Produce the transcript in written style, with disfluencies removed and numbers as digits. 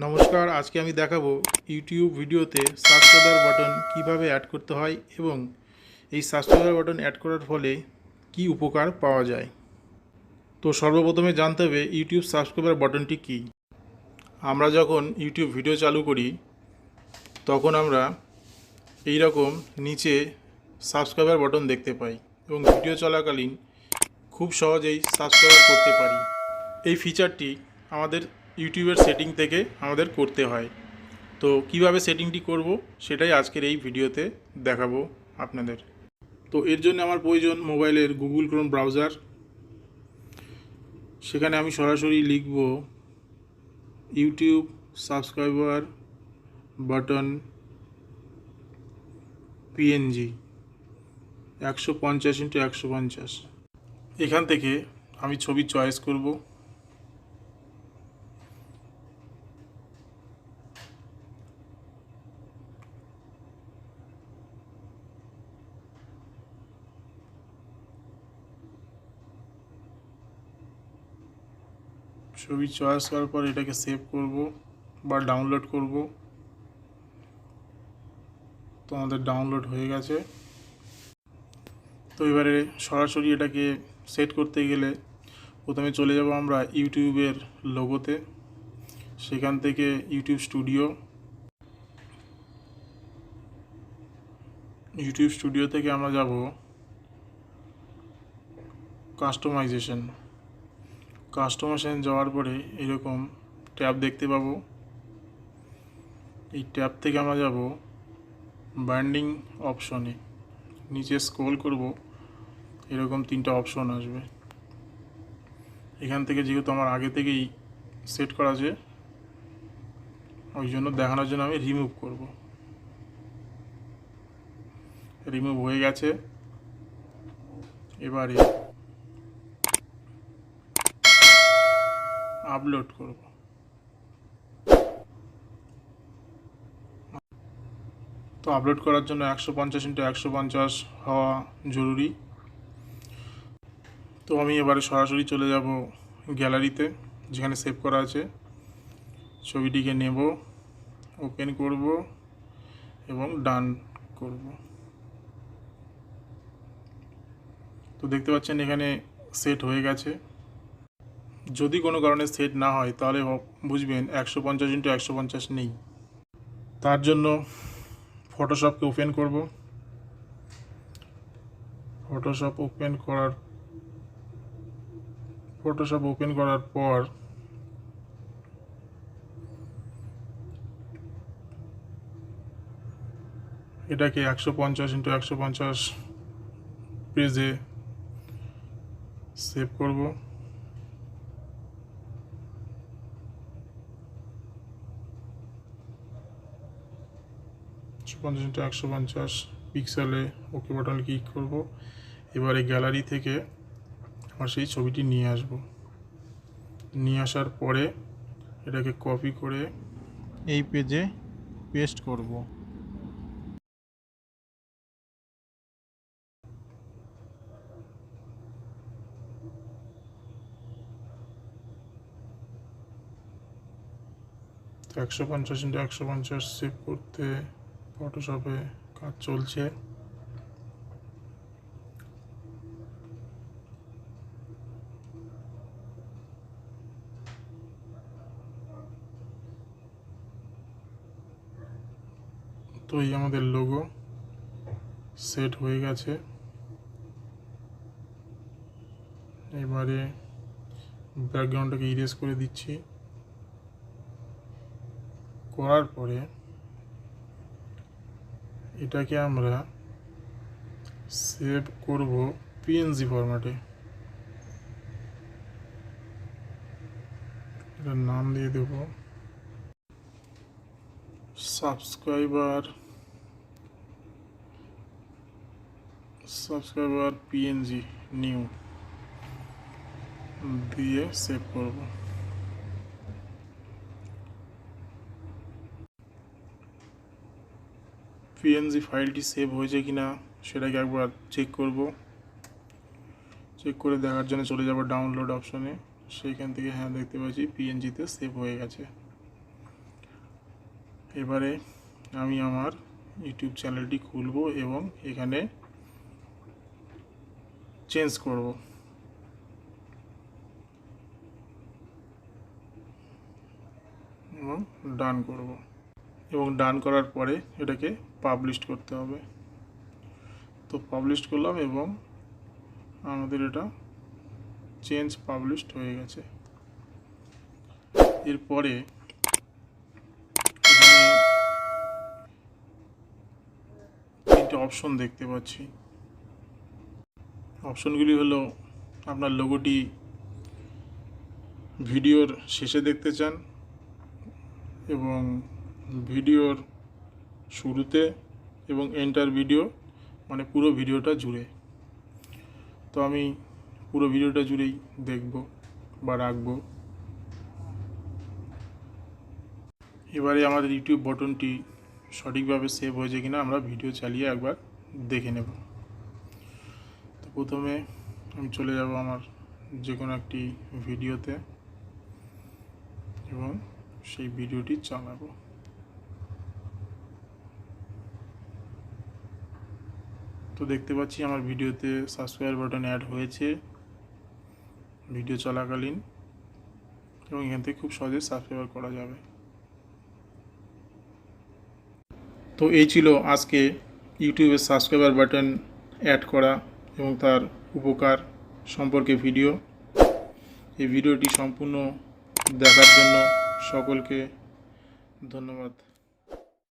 নমস্কার, আজকে আমি দেখাবো ইউটিউব ভিডিওতে সাবস্ক্রাইবার বাটন কিভাবে অ্যাড করতে হয় এবং এই সাবস্ক্রাইবার বাটন অ্যাড করার ফলে কি উপকার পাওয়া যায়। তো সর্বপ্রথমে জানতে হবে ইউটিউব সাবস্ক্রাইবার বাটনটি কী। আমরা যখন ইউটিউব ভিডিও চালু করি তখন আমরা এই রকম নিচে সাবস্ক্রাইবার বাটন দেখতে পাই এবং ভিডিও চলাকালীন খুব সহজেই সাবস্ক্রাইব করতে পারি। এই ফিচারটি আমাদের ইউটিউবের সেটিং থেকে আমাদের করতে হয়। তো কিভাবে সেটিংটি করব সেটাই আজকের এই ভিডিওতে দেখাবো আপনাদের। তো এর জন্য আমার প্রয়োজন মোবাইলের গুগল ক্রোম ব্রাউজার। সেখানে আমি সরাসরি লিখব YouTube subscriber button PNG 150x150। এখান থেকে আমি ছবি চয়েস করব। ছবি চয়েস করার পর এটাকে সেভ করব বা ডাউনলোড করব। তো আমাদের ডাউনলোড হয়ে গেছে। তো এবারে সরাসরি এটাকে সেট করতে গেলে প্রথমে চলে যাব আমরা ইউটিউবের লোগোতে। সেখান থেকে ইউটিউব স্টুডিও থেকে আমরা যাব কাস্টমাইজেশন যাওয়ার পরে এরকম ট্যাব দেখতে পাবো। এই ট্যাব থেকে আমরা যাব ব্র্যান্ডিং অপশনে। নিচে স্ক্রল করব, এরকম 3টা অপশন আসবে। এখান থেকে যেহেতু আমার আগে থেকেই সেট করা আছে ওই জন্য দেখানোর জন্য আমি রিমুভ করব। রিমুভ হয়ে গেছে। এবারে আপলোড করব। তো আপলোড করার জন্য 150x150 হওয়া জরুরি। তো আমি এবারে সরাসরি চলে যাব গ্যালারিতে, যেখানে সেভ করা আছে। ছবিটিকে নেব, ওপেন করব এবং ডান করব। তো দেখতে পাচ্ছেন এখানে সেট হয়ে গেছে। যদি কোনো কারণে সেট না হয় তাহলে বুঝবেন 150x150 নেই। তার জন্য ফটোশপকে ওপেন করব। ফটোশপ ওপেন করার পর এটাকে 150x150 পেজে সেভ করব। ×150 পিক্সেলে ওকে বাটনে ক্লিক করব। এবারে গ্যালারি থেকে আমার সেই ছবিটি নিয়ে আসব। নিয়ে আসার পরে এটাকে কপি করে এই পেজে পেস্ট করব। তো 150x150 সেভ করতে ফটোশপে কাজ চলছে। তো এই আমাদের লোগো সেট হয়ে গেছে। এবারে ব্যাকগ্রাউন্ডটাকে ইরেজ করে দিচ্ছি। করার পরে এটাকে আমরা সেভ করব পিএনজি ফরম্যাটে। এটার নাম দিয়ে দেব সাবস্ক্রাইবার পিএনজি নিউ দিয়ে সেভ করব। পিএনজি ফাইলটি সেভ হয়েছে কিনা সেটাকে একবার চেক করব। চেক করে দেখার জন্য চলে যাব ডাউনলোড অপশনে। সেইখান থেকে হ্যাঁ দেখতে পাচ্ছি পিএনজিতে সেভ হয়ে গেছে। এবারে আমি আমার ইউটিউব চ্যানেলটি খুলব এবং এখানে চেঞ্জ করব এবং ডান করব এবং ডান করার পরে এটাকে পাবলিশ করতে হবে। তো পাবলিশ করলাম এবং আমাদের এটা চেঞ্জ পাবলিশড হয়ে গেছে। এরপরে এখানে তিনটে অপশন দেখতে পাচ্ছি। অপশনগুলি হলো আপনার লোগোটি ভিডিওর শেষে দেখতে চান এবং ভিডিওর শুরুতে এবং এন্টার ভিডিও মানে পুরো ভিডিওটা জুড়ে। তো আমি পুরো ভিডিওটা জুড়েই দেখব বা রাখবো। এবারে আমাদের ইউটিউব বাটনটি সঠিকভাবে সেভ হয়েছে কিনা আমরা ভিডিও চালিয়ে একবার দেখে নেব। তো প্রথমে আমি চলে যাব আমার যে কোনো একটি ভিডিওতে এবং সেই ভিডিওটি চালাবো। তো দেখতে পাচ্ছি আমার ভিডিওতে সাবস্ক্রাইব বাটন অ্যাড হয়েছে ভিডিও চলাকালীন এবং এখান থেকে খুব সহজে সাবস্ক্রাইব করা যাবে। তো এই ছিল আজকে ইউটিউবে সাবস্ক্রাইবার বাটন অ্যাড করা এবং তার উপকার সম্পর্কে ভিডিও। এই ভিডিওটি সম্পূর্ণ দেখার জন্য সকলকে ধন্যবাদ।